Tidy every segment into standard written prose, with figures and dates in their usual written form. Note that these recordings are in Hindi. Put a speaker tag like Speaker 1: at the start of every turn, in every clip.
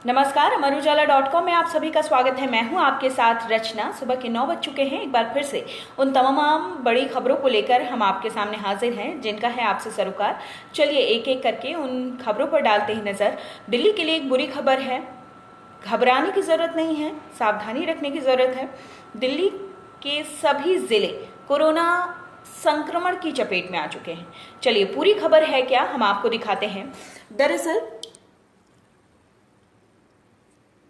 Speaker 1: नमस्कार, अमर उजाला.com में आप सभी का स्वागत है। मैं हूं आपके साथ रचना। सुबह के 9 बज चुके हैं। एक बार फिर से उन तमाम बड़ी खबरों को लेकर हम आपके सामने हाजिर हैं जिनका है आपसे सरोकार। चलिए एक एक करके उन खबरों पर डालते ही नजर। दिल्ली के लिए एक बुरी खबर है, घबराने की जरूरत नहीं है, सावधानी रखने की जरूरत है। दिल्ली के सभी जिले कोरोना संक्रमण की चपेट में आ चुके हैं। चलिए पूरी खबर है क्या, हम आपको दिखाते हैं। दरअसल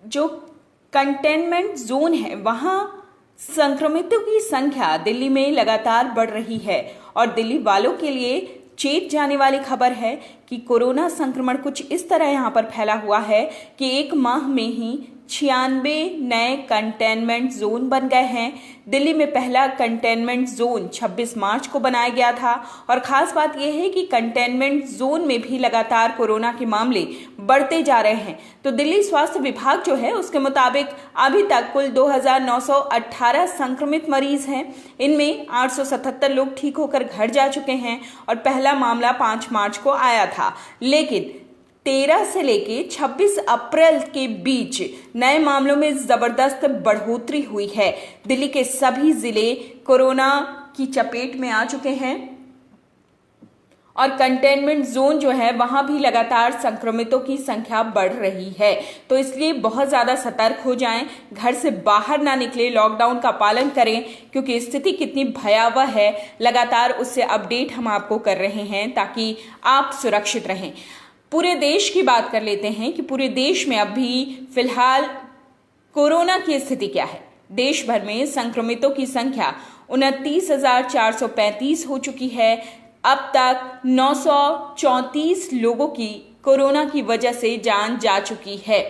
Speaker 1: जो कंटेनमेंट जोन है वहां संक्रमितों की संख्या दिल्ली में लगातार बढ़ रही है और दिल्ली वालों के लिए चेत जाने वाली खबर है कि कोरोना संक्रमण कुछ इस तरह यहां पर फैला हुआ है कि एक माह में ही 96 नए कंटेनमेंट जोन बन गए हैं। दिल्ली में पहला कंटेनमेंट जोन 26 मार्च को बनाया गया था और खास बात यह है कि कंटेनमेंट जोन में भी लगातार कोरोना के मामले बढ़ते जा रहे हैं। तो दिल्ली स्वास्थ्य विभाग जो है उसके मुताबिक अभी तक कुल 2918 संक्रमित मरीज हैं। इनमें 877 लोग ठीक होकर घर जा चुके हैं और पहला मामला 5 मार्च को आया था, लेकिन 13 से लेके 26 अप्रैल के बीच नए मामलों में जबरदस्त बढ़ोतरी हुई है। दिल्ली के सभी जिले कोरोना की चपेट में आ चुके हैं और कंटेनमेंट जोन जो है वहां भी लगातार संक्रमितों की संख्या बढ़ रही है। तो इसलिए बहुत ज्यादा सतर्क हो जाएं, घर से बाहर ना निकले, लॉकडाउन का पालन करें क्योंकि स्थिति कितनी भयावह है लगातार उससे अपडेट हम आपको कर रहे हैं ताकि आप सुरक्षित रहें। पूरे देश की बात कर लेते हैं कि पूरे देश में अभी फिलहाल कोरोना की स्थिति क्या है। देश भर में संक्रमितों की संख्या 29,435 हो चुकी है। अब तक 934 लोगों की कोरोना की वजह से जान जा चुकी है।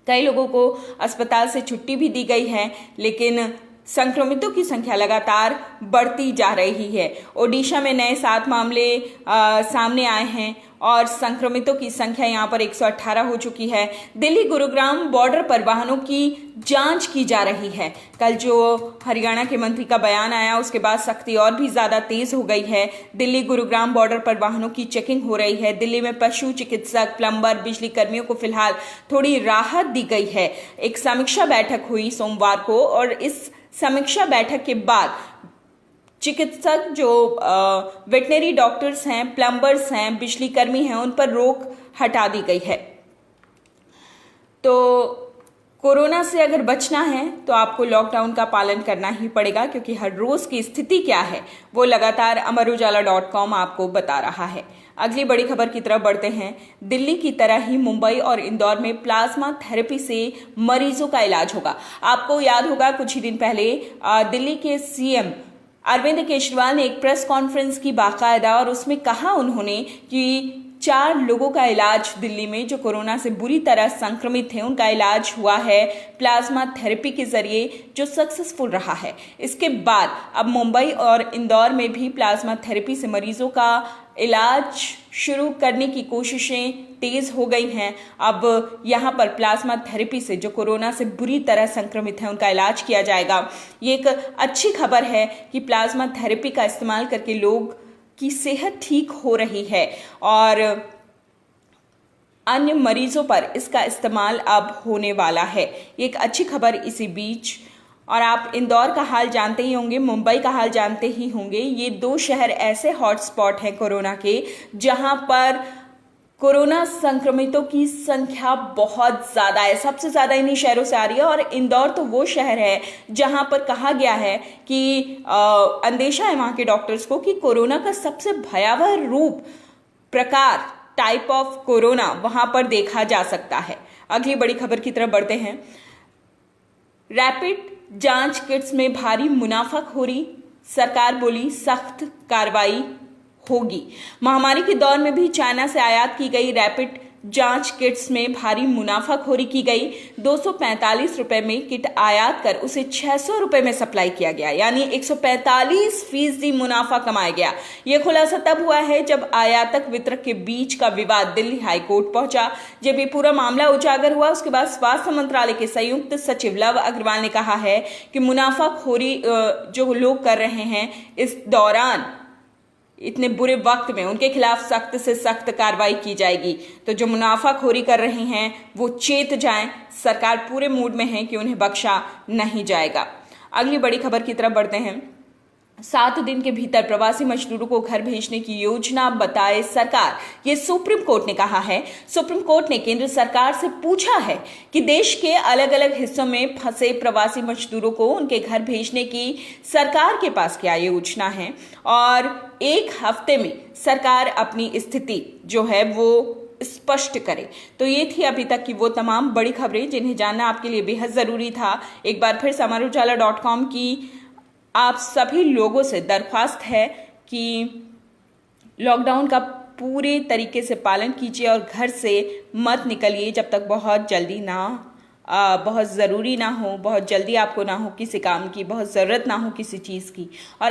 Speaker 1: कई लोगों को अस्पताल से छुट्टी भी दी गई है, लेकिन संक्रमितों की संख्या लगातार बढ़ती जा रही है। ओडिशा में नए 7 मामले सामने आए हैं और संक्रमितों की संख्या यहां पर 118 हो चुकी है। दिल्ली गुरुग्राम बॉर्डर पर वाहनों की जांच की जा रही है। कल जो हरियाणा के मंत्री का बयान आया उसके बाद सख्ती और भी ज्यादा तेज हो गई है। दिल्ली गुरुग्राम बॉर्डर पर वाहनों की चेकिंग हो रही है। दिल्ली में पशु चिकित्सक, प्लम्बर, बिजली कर्मियों को फिलहाल थोड़ी राहत दी गई है। एक समीक्षा बैठक हुई सोमवार को और इस समीक्षा बैठक के बाद चिकित्सक जो वेटनरी डॉक्टर्स हैं, प्लम्बर्स हैं, बिजली कर्मी हैं, उन पर रोक हटा दी गई है। तो कोरोना से अगर बचना है तो आपको लॉकडाउन का पालन करना ही पड़ेगा क्योंकि हर रोज की स्थिति क्या है वो लगातार अमरुजाला.com आपको बता रहा है। अगली बड़ी खबर की तरफ बढ़ते हैं। दिल्ली की तरह ही मुंबई और इंदौर में प्लाज्मा थेरेपी से मरीजों का इलाज होगा। आपको याद होगा कुछ ही दिन पहले दिल्ली के सीएम अरविंद केजरीवाल ने एक प्रेस कॉन्फ्रेंस की बाकायदा और उसमें कहा उन्होंने कि 4 लोगों का इलाज दिल्ली में जो कोरोना से बुरी तरह संक्रमित थे उनका इलाज हुआ है प्लाज्मा थेरेपी के जरिए जो सक्सेसफुल रहा है। इसके बाद अब मुंबई और इंदौर में भी प्लाज्मा थेरेपी से मरीजों का इलाज शुरू करने की कोशिशें तेज हो गई हैं। अब यहाँ पर प्लाज्मा थेरेपी से जो कोरोना से बुरी तरह संक्रमित हैं उनका इलाज किया जाएगा। ये एक अच्छी खबर है कि प्लाज्मा थेरेपी का इस्तेमाल करके लोग की सेहत ठीक हो रही है और अन्य मरीजों पर इसका इस्तेमाल अब होने वाला है। ये एक अच्छी खबर इसी बीच। और आप इंदौर का हाल जानते ही होंगे, मुंबई का हाल जानते ही होंगे। ये 2 शहर ऐसे हॉटस्पॉट हैं कोरोना के जहां पर कोरोना संक्रमितों की संख्या बहुत ज्यादा है। सबसे ज्यादा इन्हीं शहरों से आ रही है और इंदौर तो वो शहर है जहां पर कहा गया है कि अंदेशा है वहां के डॉक्टर्स को कि कोरोना का सबसे भयावह रूप, प्रकार, टाइप ऑफ कोरोना वहां पर देखा जा सकता है। अगली बड़ी खबर की तरफ बढ़ते हैं। रैपिड जांच किट्स में भारी मुनाफाखोरी, सरकार बोली सख्त कार्रवाई होगी। महामारी के दौर में भी चाइना से आयात की गई रैपिड जांच किट्स में भारी मुनाफाखोरी की गई। 245 रुपए में किट आयात कर उसे 600 रुपए में सप्लाई किया गया, यानी 145% मुनाफा कमाया गया। यह खुलासा तब हुआ है जब आयातक वितरक के बीच का विवाद दिल्ली हाईकोर्ट पहुंचा। जब ये पूरा मामला उजागर हुआ उसके बाद स्वास्थ्य मंत्रालय के संयुक्त सचिव लव अग्रवाल ने कहा है कि मुनाफाखोरी जो लोग कर रहे हैं इस दौरान इतने बुरे वक्त में उनके खिलाफ सख्त से सख्त कार्रवाई की जाएगी। तो जो मुनाफाखोरी कर रहे हैं वो चेत जाएं, सरकार पूरे मूड में है कि उन्हें बख्शा नहीं जाएगा। अगली बड़ी खबर की तरफ बढ़ते हैं। 7 दिन के भीतर प्रवासी मजदूरों को घर भेजने की योजना बताए सरकार, ये सुप्रीम कोर्ट ने कहा है। सुप्रीम कोर्ट ने केंद्र सरकार से पूछा है कि देश के अलग अलग हिस्सों में फंसे प्रवासी मजदूरों को उनके घर भेजने की सरकार के पास क्या योजना है और 1 हफ्ते में सरकार अपनी स्थिति जो है वो स्पष्ट करे। तो ये थी अभी तक की वो तमाम बड़ी खबरें जिन्हें जानना आपके लिए बेहद जरूरी था। एक बार फिर amarujala.com की आप सभी लोगों से दरख्वास्त है कि लॉकडाउन का पूरे तरीके से पालन कीजिए और घर से मत निकलिए जब तक बहुत बहुत ज़रूरी ना हो, बहुत जल्दी आपको ना हो किसी काम की, बहुत ज़रूरत ना हो किसी चीज़ की, और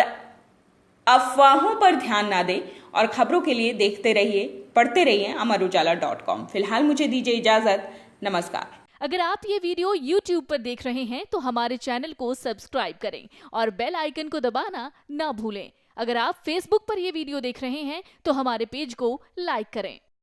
Speaker 1: अफवाहों पर ध्यान ना दें। और खबरों के लिए देखते रहिए, पढ़ते रहिए amarujala.com। फिलहाल मुझे दीजिए इजाज़त। नमस्कार।
Speaker 2: अगर आप ये वीडियो YouTube पर देख रहे हैं तो हमारे चैनल को सब्सक्राइब करें और बेल आइकन को दबाना ना भूलें। अगर आप Facebook पर ये वीडियो देख रहे हैं तो हमारे पेज को लाइक करें।